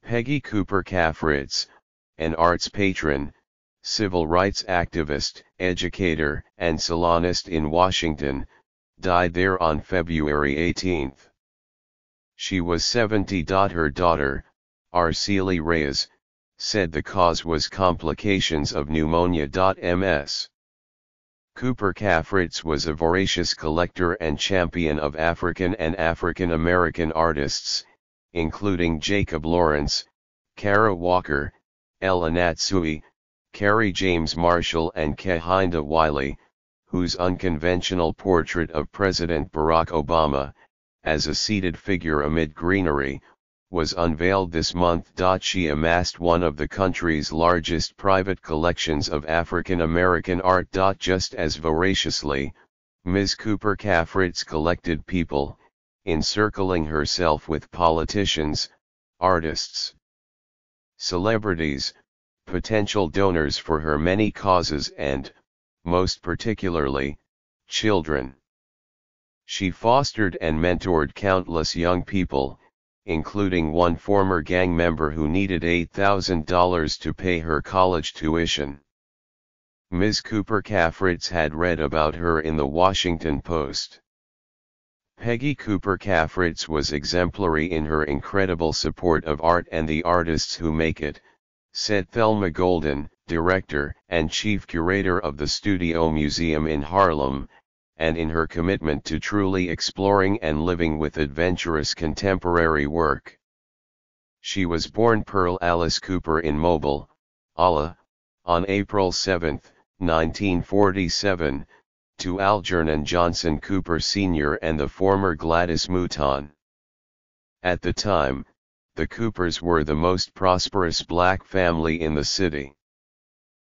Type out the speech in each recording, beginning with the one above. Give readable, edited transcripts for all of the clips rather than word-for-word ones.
Peggy Cooper Cafritz, an arts patron, civil rights activist, educator, and salonist in Washington, died there on February 18. She was 70. Her daughter, Araceli Reyes, said the cause was complications of pneumonia. Ms. Cooper Cafritz was a voracious collector and champion of African and African American artists, including Jacob Lawrence, Kara Walker, Ella Natsui, Carrie James Marshall and Kehinde Wiley, whose unconventional portrait of President Barack Obama, as a seated figure amid greenery, was unveiled this month. She amassed one of the country's largest private collections of African American art. Just as voraciously, Ms. Cooper Cafritz collected people, encircling herself with politicians, artists, celebrities, potential donors for her many causes and, most particularly, children. She fostered and mentored countless young people, including one former gang member who needed $8,000 to pay her college tuition. Ms. Cooper Cafritz had read about her in the Washington Post. Peggy Cooper Cafritz was exemplary in her incredible support of art and the artists who make it, said Thelma Golden, director and chief curator of the Studio Museum in Harlem, and in her commitment to truly exploring and living with adventurous contemporary work. She was born Pearl Alice Cooper in Mobile, Ala, on April 7, 1947, to Algernon Johnson Cooper Sr. and the former Gladys Mouton. At the time, the Coopers were the most prosperous black family in the city.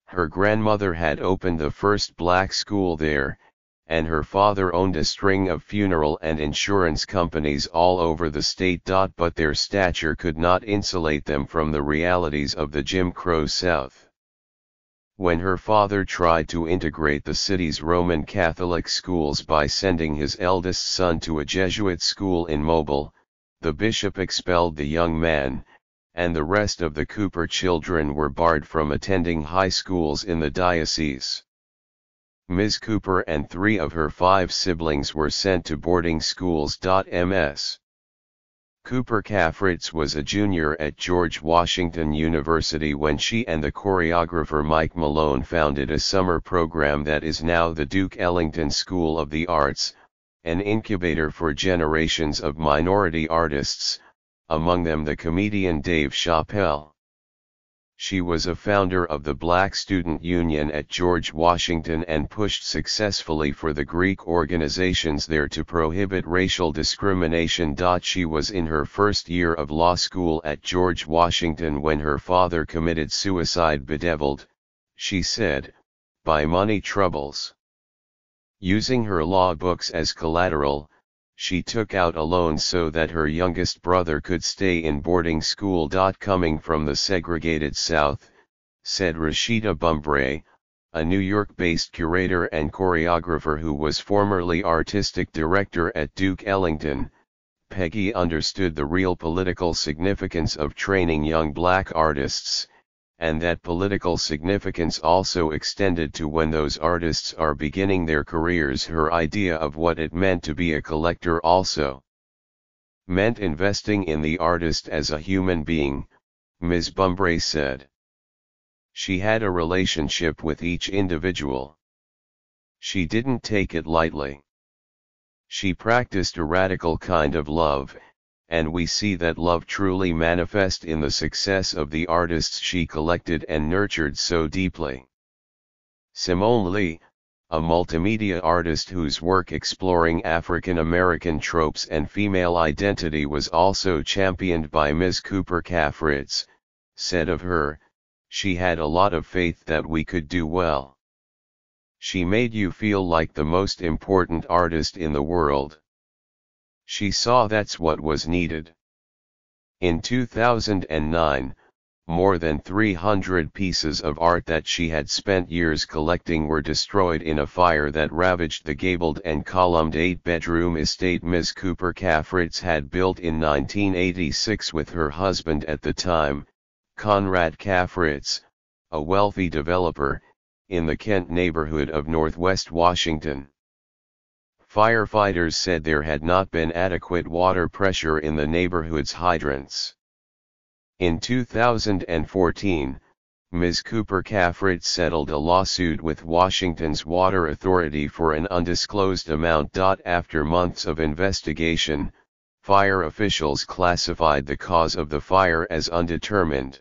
Her grandmother had opened the first black school there, and her father owned a string of funeral and insurance companies all over the state. But their stature could not insulate them from the realities of the Jim Crow South. When her father tried to integrate the city's Roman Catholic schools by sending his eldest son to a Jesuit school in Mobile, the bishop expelled the young man, and the rest of the Cooper children were barred from attending high schools in the diocese. Ms. Cooper and 3 of her 5 siblings were sent to boarding schools. Ms. Cooper Cafritz was a junior at George Washington University when she and the choreographer Mike Malone founded a summer program that is now the Duke Ellington School of the Arts, an incubator for generations of minority artists, among them the comedian Dave Chappelle. She was a founder of the Black Student Union at George Washington and pushed successfully for the Greek organizations there to prohibit racial discrimination. She was in her first year of law school at George Washington when her father committed suicide, bedeviled, she said, by money troubles. Using her law books as collateral, she took out a loan so that her youngest brother could stay in boarding school. Coming from the segregated South, said Rashida Bumbre, a New York-based curator and choreographer who was formerly artistic director at Duke Ellington, Peggy understood the real political significance of training young black artists, and that political significance also extended to when those artists are beginning their careers. Her idea of what it meant to be a collector also meant investing in the artist as a human being, Ms. Bumbre said. She had a relationship with each individual. She didn't take it lightly. She practiced a radical kind of love, and we see that love truly manifest in the success of the artists she collected and nurtured so deeply. Simone Lee, a multimedia artist whose work exploring African American tropes and female identity was also championed by Ms. Cooper Cafritz, said of her, "She had a lot of faith that we could do well. She made you feel like the most important artist in the world. She saw that's what was needed." In 2009, more than 300 pieces of art that she had spent years collecting were destroyed in a fire that ravaged the gabled and columned 8-bedroom estate Ms. Cooper Cafritz had built in 1986 with her husband at the time, Conrad Cafritz, a wealthy developer, in the Kent neighborhood of Northwest Washington. Firefighters said there had not been adequate water pressure in the neighborhood's hydrants. In 2014, Ms. Cooper Cafritz settled a lawsuit with Washington's Water Authority for an undisclosed amount. After months of investigation, fire officials classified the cause of the fire as undetermined.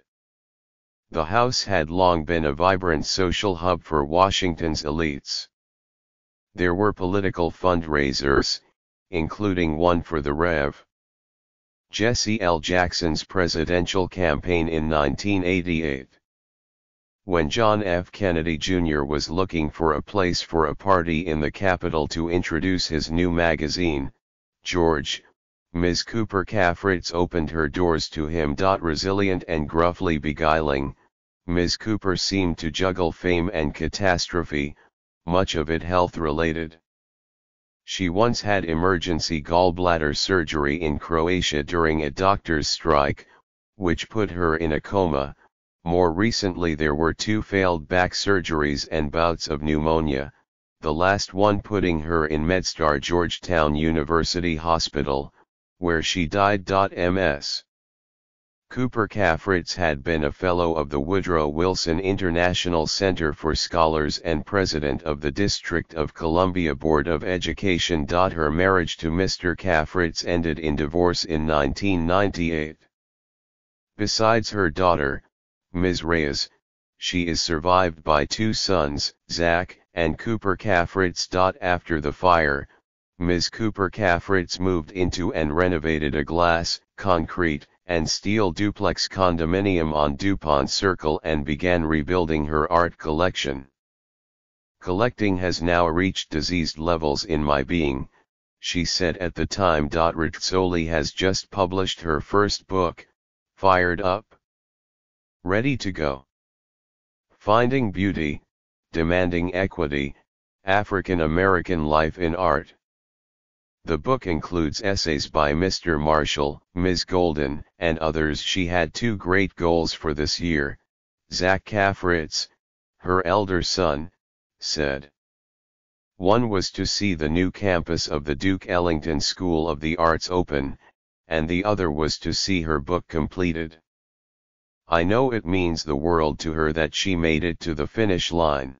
The house had long been a vibrant social hub for Washington's elites. There were political fundraisers, including one for the Rev. Jesse L. Jackson's presidential campaign in 1988. When John F. Kennedy Jr. was looking for a place for a party in the Capitol to introduce his new magazine, George, Ms. Cooper Cafritz opened her doors to him. Resilient and gruffly beguiling, Ms. Cooper seemed to juggle fame and catastrophe, much of it health-related. She once had emergency gallbladder surgery in Croatia during a doctor's strike, which put her in a coma. More recently there were 2 failed back surgeries and bouts of pneumonia, the last one putting her in MedStar Georgetown University Hospital, where she died. Ms. Cooper Cafritz had been a Fellow of the Woodrow Wilson International Center for Scholars and President of the District of Columbia Board of Education. Her marriage to Mr. Cafritz ended in divorce in 1998. Besides her daughter, Ms. Reyes, she is survived by 2 sons, Zach and Cooper Cafritz. After the fire, Ms. Cooper Cafritz moved into and renovated a glass, concrete, and steel duplex condominium on DuPont Circle and began rebuilding her art collection. "Collecting has now reached diseased levels in my being," she said at the time. Rizzoli has just published her first book, Fired Up. Ready to go. Finding Beauty, Demanding Equity, African American Life in Art. The book includes essays by Mr. Marshall, Ms. Golden, and others. She had 2 great goals for this year, Zach Cafritz, her elder son, said. One was to see the new campus of the Duke Ellington School of the Arts open, and the other was to see her book completed. I know it means the world to her that she made it to the finish line.